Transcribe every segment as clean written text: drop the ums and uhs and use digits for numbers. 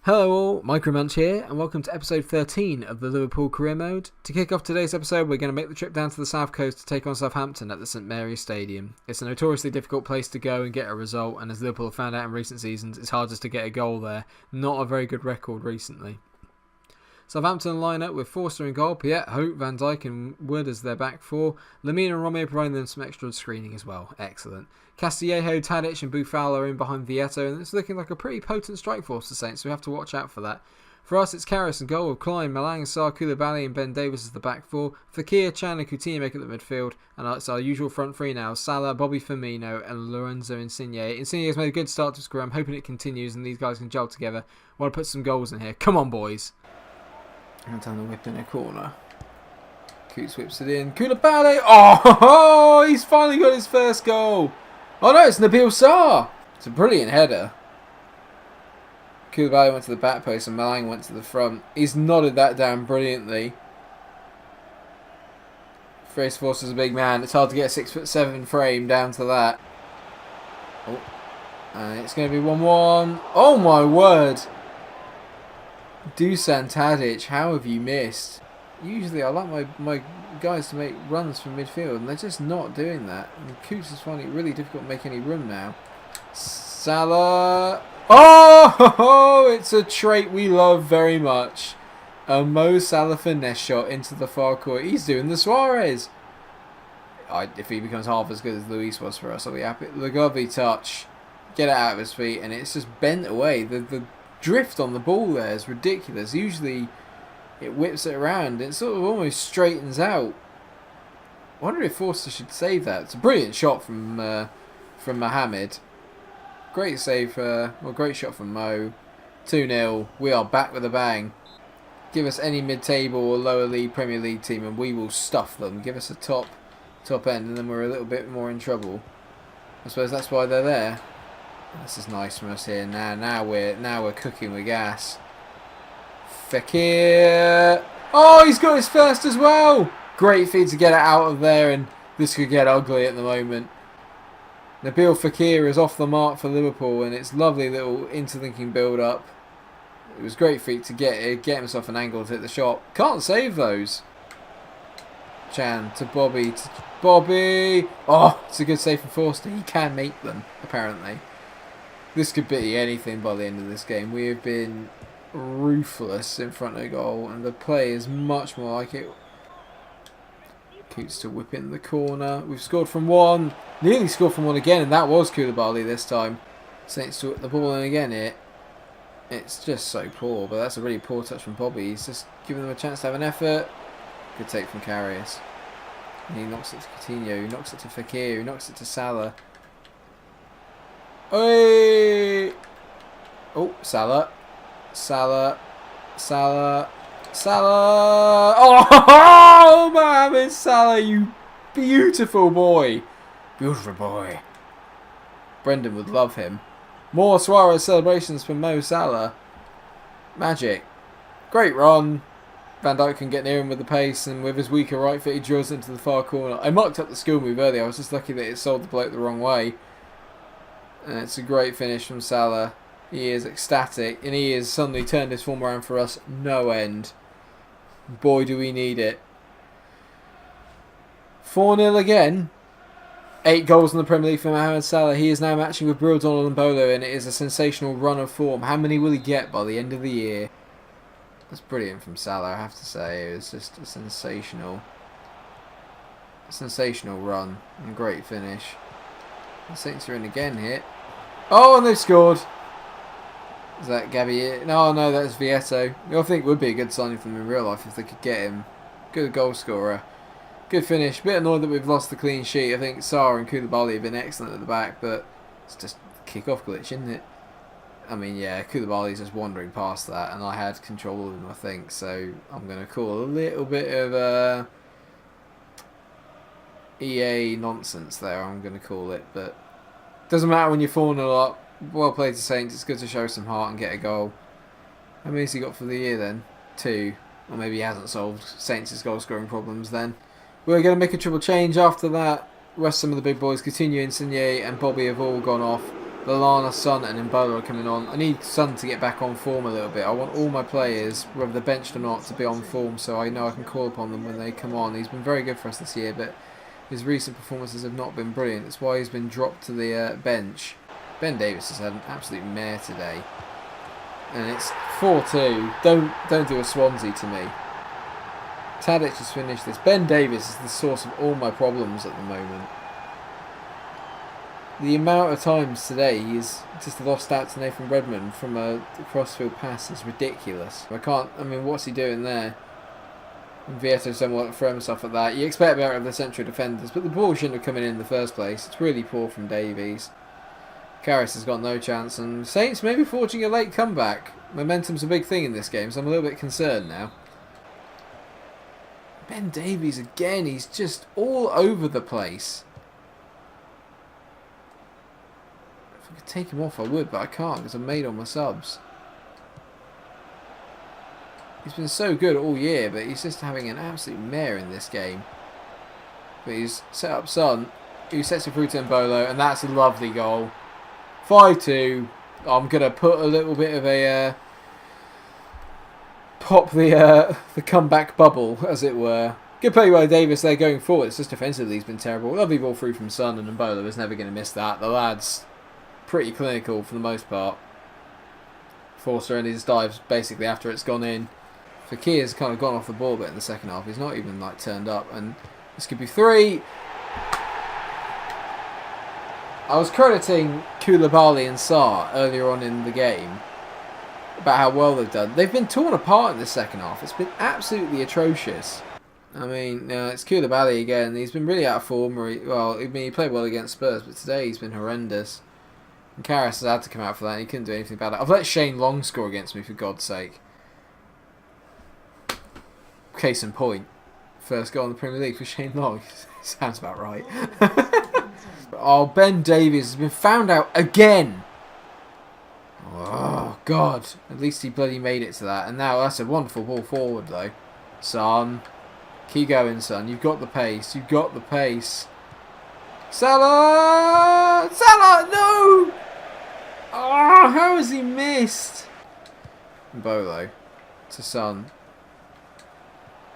Hello all, MikeRo Munch here, and welcome to episode 13 of the Liverpool Career Mode. To kick off today's episode, we're going to make the trip down to the south coast to take on Southampton at the St.Mary Stadium. It's a notoriously difficult place to go and get a result, and as Liverpool have found out in recent seasons, it's hard just to get a goal there. Not a very good record recently. Southampton line up with Forster in goal, Piet, Hope, Van Dijk and Wood as their back four. Lamine and Romeo providing them some extra screening as well. Excellent. Castillejo, Tadic and Boufal are in behind Vieto, and it's looking like a pretty potent strike force to Saints, so we have to watch out for that. For us, it's Karras and goal with Klein, Malang, Sarr, Koulibaly and Ben Davies as the back four. Fekir, Chan and Coutinho make it the midfield, and it's our usual front three now. Salah, Bobby Firmino and Lorenzo Insigne. Insigne's made a good start to score. I'm hoping it continues and these guys can gel together. I want to put some goals in here. Come on, boys. And down the whip in a corner. Coots whips it in. Koulibaly! Oh, he's finally got his first goal. Oh no, it's Nabil Sarr. It's a brilliant header. Koulibaly went to the back post and Malang went to the front. He's nodded that down brilliantly. Face Forster's a big man. It's hard to get a 6'7" frame down to that. Oh, and it's going to be 1-1. Oh my word. Dusan Tadic, how have you missed? Usually I like my guys to make runs from midfield and they're just not doing that. And Coots is finding it really difficult to make any room now. Salah. Oh, it's a trait we love very much. A Mo Salah finesse shot into the far court. He's doing the Suarez. If he becomes half as good as Luis was for us, I'll be happy. The lovely touch. Get it out of his feet and it's just bent away. The drift on the ball there is ridiculous. Usually it whips it around. It sort of almost straightens out. I wonder if Forster should save that. It's a brilliant shot from Mohamed. Great save, great shot from Mo. 2-0. We are back with a bang. Give us any mid-table or lower league Premier League team and we will stuff them. Give us a top end and then we're a little bit more in trouble. I suppose that's why they're there. This is nice from us here. Now we're cooking with gas. Fekir. Oh, he's got his first as well. Great feed to get it out of there, and this could get ugly at the moment. Nabil Fekir is off the mark for Liverpool, and it's lovely little interlinking build-up. It was great feat to get himself an angle to hit the shot. Can't save those. Chan to Bobby. Oh, it's a good save from Forster. He can make them, apparently. This could be anything by the end of this game. We have been ruthless in front of goal, and the play is much more like it. Coots to whip in the corner. We've scored from one. Nearly scored from one again, and that was Koulibaly this time. Saints to whip the ball in again here. It's just so poor, but that's a really poor touch from Bobby. He's just giving them a chance to have an effort. Good take from Karras. He knocks it to Coutinho, he knocks it to Fekir, he knocks it to Salah. Hey! Oh, Salah. Oh, Mohamed Salah, you beautiful boy. Beautiful boy. Brendan would love him. More Suarez celebrations from Mo Salah. Magic. Great run. Van Dijk can get near him with the pace, and with his weaker right foot, he drills into the far corner. I mucked up the skill move earlier. I was just lucky that it sold the bloke the wrong way. And it's a great finish from Salah. He is ecstatic, and he has suddenly turned his form around for us no end. Boy, do we need it. 4-0 again. 8 goals in the Premier League for Mohamed Salah. He is now matching with Bril, Donald and Bolo, and it is a sensational run of form. How many will he get by the end of the year? That's brilliant from Salah, I have to say. It was just a sensational run and great finish. The Saints are in again here. Oh, and they've scored. Is that Gabby? No, that's Vieto. I think it would be a good signing for them in real life if they could get him. Good goal scorer. Good finish. Bit annoyed that we've lost the clean sheet. I think Sarr and Koulibaly have been excellent at the back, but it's just a kick-off glitch, isn't it? I mean, yeah, Koulibaly's just wandering past that, and I had control of him, I think, so I'm going to call a little bit of EA nonsense there, I'm going to call it, but doesn't matter when you're 4-0 up. Well played to Saints. It's good to show some heart and get a goal. How many has he got for the year then? 2. Or maybe he hasn't solved Saints' goal scoring problems then. We're going to make a triple change after that. Rest some of the big boys. Coutinho, Insigne and Bobby have all gone off. Lallana, Son and Embolo are coming on. I need Son to get back on form a little bit. I want all my players, whether they're benched or not, to be on form so I know I can call upon them when they come on. He's been very good for us this year, but his recent performances have not been brilliant. That's why he's been dropped to the bench. Ben Davies has had an absolute mare today. And it's 4-2. Don't do a Swansea to me. Tadic has finished this. Ben Davies is the source of all my problems at the moment. The amount of times today he's just lost out to Nathan Redmond from a crossfield pass is ridiculous. I mean, what's he doing there? And Vieto's somewhat throw himself at that. You expect better of the central defenders, but the ball shouldn't have come in the first place. It's really poor from Davies. Karras has got no chance, and Saints maybe forging a late comeback. Momentum's a big thing in this game, so I'm a little bit concerned now. Ben Davies again, he's just all over the place. If I could take him off I would, but I can't because I've made all my subs. He's been so good all year, but he's just having an absolute mare in this game. But he's set up Son, who sets it through to Embolo, and that's a lovely goal. 5-2. I'm going to put a little bit of a... pop the comeback bubble, as it were. Good play by Davis there going forward. It's just defensively he's been terrible. Lovely ball through from Son, and Embolo was never going to miss that. The lad's pretty clinical for the most part. Forster and his dives basically after it's gone in. Fakir's kind of gone off the ball a bit in the second half. He's not even like turned up, and this could be 3. I was crediting Koulibaly and Sarr earlier on in the game about how well they've done. They've been torn apart in the second half. It's been absolutely atrocious. I mean, it's Koulibaly again. He's been really out of form. He played well against Spurs, but today he's been horrendous. And Karras has had to come out for that, and he couldn't do anything about it. I've let Shane Long score against me, for God's sake. Case in point. First goal in the Premier League for Shane Long. Sounds about right. Oh, Ben Davies has been found out again. Oh, God. At least he bloody made it to that. And now that's a wonderful ball forward, though. Son. Keep going, son. You've got the pace. You've got the pace. Salah! Salah! No! Oh, how has he missed? Bolo. To Son.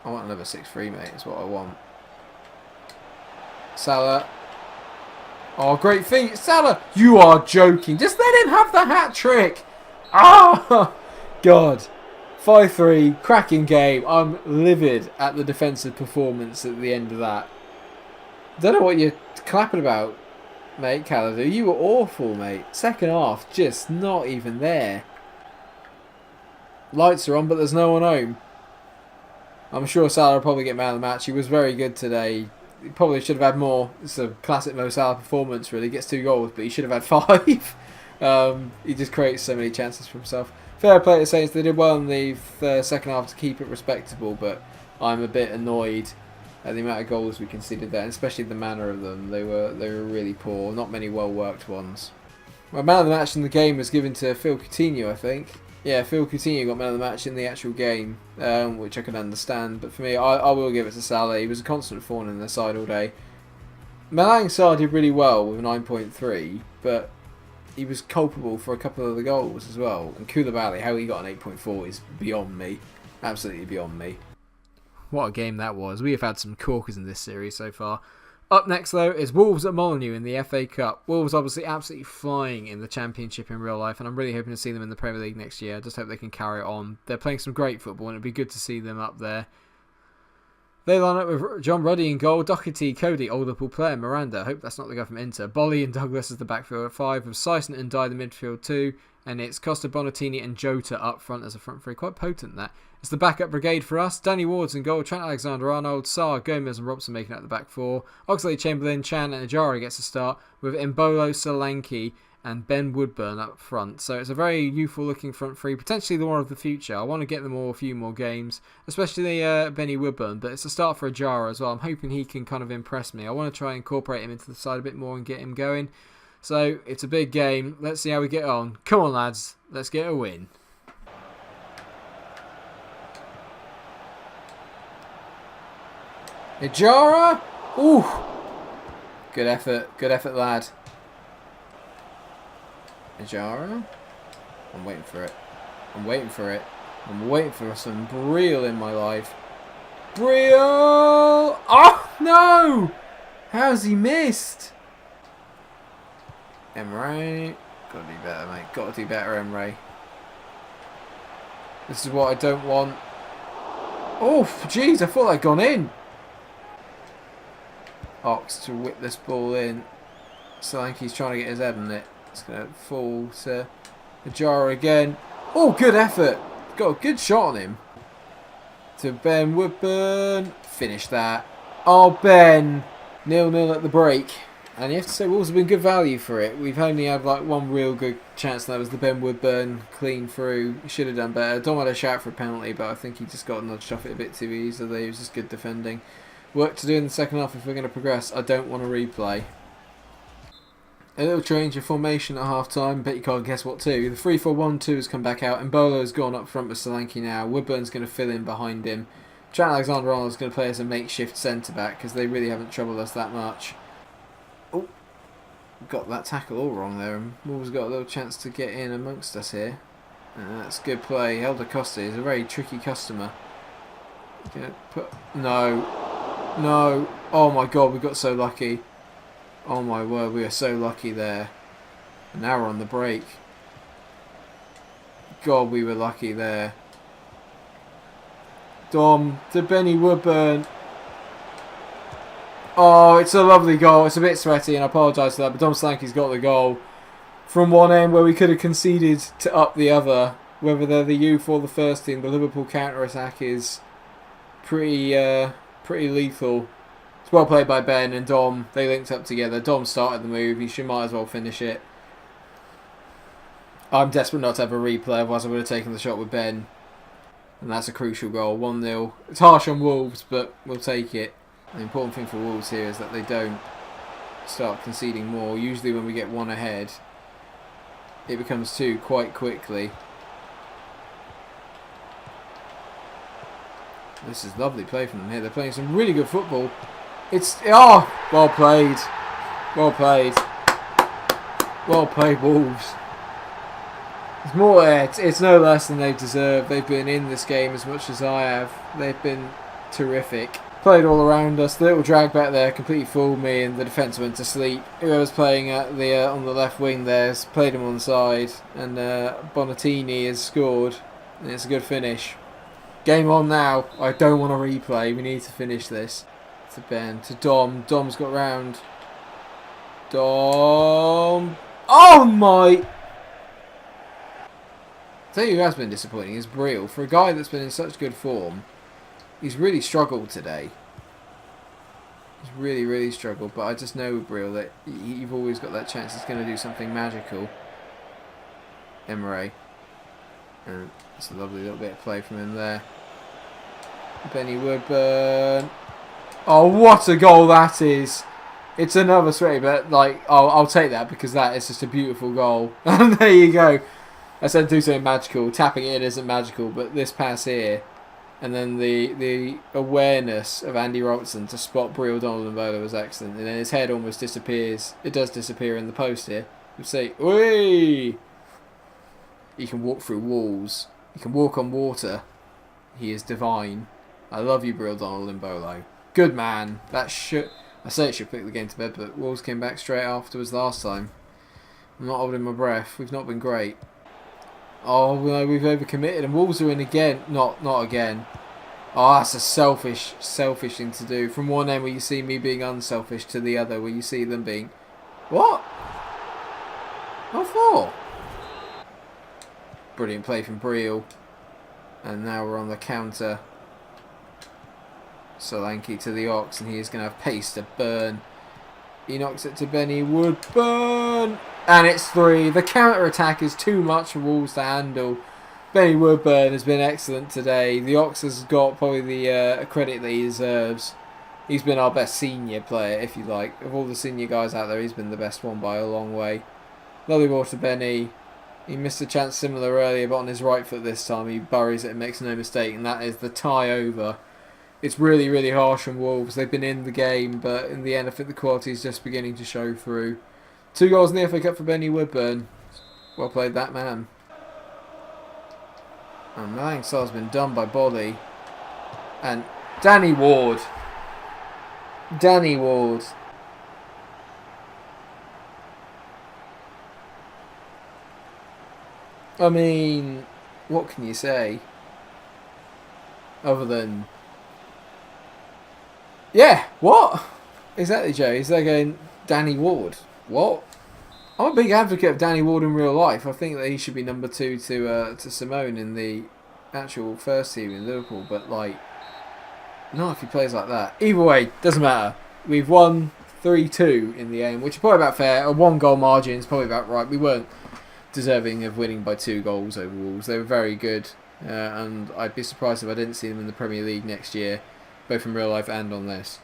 I want another 6-3, mate. That's what I want. Salah. Oh, great feat. Salah, you are joking. Just let him have the hat-trick. Oh, God. 5-3, cracking game. I'm livid at the defensive performance at the end of that. Don't know what you're clapping about, mate, Caladu. You were awful, mate. Second half, just not even there. Lights are on, but there's no one home. I'm sure Salah will probably get man of the match. He was very good today. He probably should have had more. It's a classic Mo Salah performance, really. He gets 2 goals, but he should have had 5. He just creates so many chances for himself. Fair play to Saints. They did well in the second half to keep it respectable, but I'm a bit annoyed at the amount of goals we conceded there, and especially the manner of them. They were really poor. Not many well-worked ones. Well, man of the match in the game was given to Phil Coutinho, I think. Yeah, Phil Coutinho got man of the match in the actual game, which I can understand. But for me, I will give it to Salah. He was a constant thorn in their side all day. Malang Sarr did really well with a 9.3, but he was culpable for a couple of the goals as well. And Koulibaly, how he got an 8.4 is beyond me. Absolutely beyond me. What a game that was. We have had some corkers in this series so far. Up next, though, is Wolves at Molyneux in the FA Cup. Wolves obviously absolutely flying in the Championship in real life, and I'm really hoping to see them in the Premier League next year. I just hope they can carry it on. They're playing some great football, and it'd be good to see them up there. They line up with John Ruddy in goal, Doherty, Cody, old Liverpool player, Miranda, I hope that's not the guy from Inter, Bolly and Douglas as the backfield at 5, with Sison and Dye the midfield 2, and it's Costa Bonatini and Jota up front as a front three. Quite potent, that. It's the backup brigade for us. Danny Ward's in goal, Trent Alexander-Arnold, Sarr, Gomez and Robson making out the back 4. Oxlade-Chamberlain, Chan and Ajara gets a start, with Embolo, Solanke and Ben Woodburn up front. So it's a very youthful looking front three, potentially the one of the future. I want to get them all a few more games, especially Benny Woodburn, but it's a start for Ajara as well. I'm hoping he can kind of impress me. I want to try and incorporate him into the side a bit more and get him going. So it's a big game. Let's see how we get on. Come on, lads. Let's get a win. Ajara! Ooh! Good effort, lad. Ajara? I'm waiting for it. I'm waiting for it. I'm waiting for some Briel in my life. Briel! Oh, no! How's he missed? Emre. Gotta do better, mate. Gotta do better, Emre. This is what I don't want. Oh, jeez, I thought I'd gone in. Ox to whip this ball in. Solanke's trying to get his head on it. It's going to fall to Ajara again. Oh, good effort. Got a good shot on him. To Ben Woodburn. Finish that. Oh, Ben. 0-0 at the break. And you have to say Wolves have been good value for it. We've only had like one real good chance, and that was the Ben Woodburn clean through. He should have done better. Don't want to shout for a penalty, but I think he just got nudged off it a bit too easily. It was just good defending. Work to do in the second half if we're going to progress. I don't want to replay. A little change of formation at half time. Bet you can't guess what too. The 3-4-1-2 has come back out. And Mbolo has gone up front with Solanke now. Woodburn's going to fill in behind him. Trent Alexander-Arnold is going to play as a makeshift centre back because they really haven't troubled us that much. Oh, got that tackle all wrong there. And Wolves got a little chance to get in amongst us here. That's good play. Helder Costa is a very tricky customer. No. No. Oh my god, we got so lucky. Oh my word, we are so lucky there. And now we're on the break. God, we were lucky there. Dom to Benny Woodburn. Oh, it's a lovely goal. It's a bit sweaty and I apologise for that, but Dom Solanke's got the goal. From one end where we could have conceded to up the other. Whether they're the youth or the first team, the Liverpool counter-attack is pretty lethal. It's well played by Ben and Dom. They linked up together. Dom started the move. He might as well finish it. I'm desperate not to have a replay, otherwise I would have taken the shot with Ben. And that's a crucial goal. 1-0. It's harsh on Wolves, but we'll take it. The important thing for Wolves here is that they don't start conceding more. Usually when we get one ahead, it becomes two quite quickly. This is lovely play from them here. They're playing some really good football. Well played. Well played. Well played, Wolves. It's more. It's no less than they've deserved. They've been in this game as much as I have. They've been terrific. Played all around us. The little drag back there completely fooled me, and the defence went to sleep. Whoever's playing at the on the left wing there's played him on the side, and Bonatini has scored, and it's a good finish. Game on now. I don't want to replay. We need to finish this. To Ben. To Dom. Dom's got round. Dom. Oh my! Tell you who has been disappointing is Briel. For a guy that's been in such good form, he's really struggled today. He's really struggled. But I just know with Briel that you've always got that chance he's going to do something magical. Emre. And it's a lovely little bit of play from him there. Benny Woodburn. Oh, what a goal that is! It's another sweaty, but like I'll take that because that is just a beautiful goal. And there you go. I said do something magical. Tapping it in isn't magical, but this pass here, and then the awareness of Andy Robertson to spot Briel Donald and Mbolo was excellent. And then his head almost disappears. It does disappear in the post here. You say, "Oi!" He can walk through walls. He can walk on water. He is divine. I love you, Briel Donald and Mbolo. Good man. I say it should put the game to bed, but Wolves came back straight afterwards last time. I'm not holding my breath. We've not been great. Oh, no, we've overcommitted, and Wolves are in again. Not again. Oh, that's a selfish thing to do. From one end where you see me being unselfish to the other where you see them being... What? What for? Brilliant play from Briel. And now we're on the counter. Solanke to the Ox, and he is going to have pace to burn. He knocks it to Benny Woodburn, and it's 3. The counter-attack is too much for Wolves to handle. Benny Woodburn has been excellent today. The Ox has got probably the credit that he deserves. He's been our best senior player, if you like. Of all the senior guys out there, he's been the best one by a long way. Lovely ball to Benny. He missed a chance similar earlier, but on his right foot this time. He buries it and makes no mistake, and that is the tie over. It's really harsh on Wolves. They've been in the game, but in the end, I think the quality is just beginning to show through. 2 goals in the FA Cup for Benny Woodburn. Well played, that man. And Malang Sarr's been done by Bolly. And Danny Ward. Danny Ward. I mean, what can you say? Other than... Yeah, what? Exactly, Joe. He's there going, Danny Ward. What? I'm a big advocate of Danny Ward in real life. I think that he should be number 2 to Simone in the actual first team in Liverpool. But, like, not if he plays like that. Either way, doesn't matter. We've won 3-2 in the end, which is probably about fair. A 1-goal margin is probably about right. We weren't deserving of winning by 2 goals over Wolves. They were very good. And I'd be surprised if I didn't see them in the Premier League next year, both in real life and on this.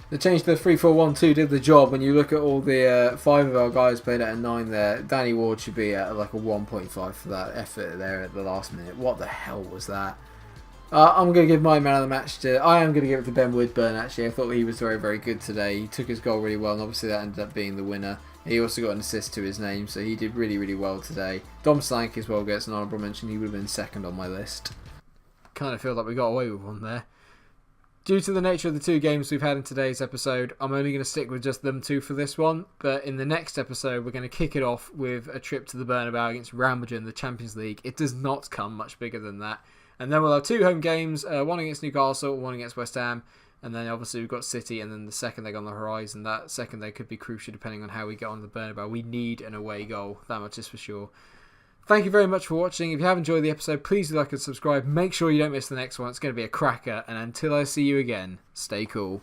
The change to the 3-4-1-2 did the job. When you look at all the 5 of our guys played at a 9 there, Danny Ward should be at like a 1.5 for that effort there at the last minute. What the hell was that? I'm going to give my man of the match I am going to give it to Ben Woodburn, actually. I thought he was very, very good today. He took his goal really well, and obviously that ended up being the winner. He also got an assist to his name, so he did really, really well today. Dom Slank as well gets an honourable mention. He would have been second on my list. Kind of feel like we got away with one there. Due to the nature of the 2 games we've had in today's episode, I'm only going to stick with just them 2 for this one. But in the next episode, we're going to kick it off with a trip to the Bernabeu against Real Madrid in the Champions League. It does not come much bigger than that. And then we'll have 2 home games, one against Newcastle, one against West Ham. And then obviously we've got City and then the second leg on the horizon. That second leg could be crucial depending on how we get on the Bernabeu. We need an away goal, that much is for sure. Thank you very much for watching. If you have enjoyed the episode, please do like and subscribe. Make sure you don't miss the next one. It's going to be a cracker. And until I see you again, stay cool.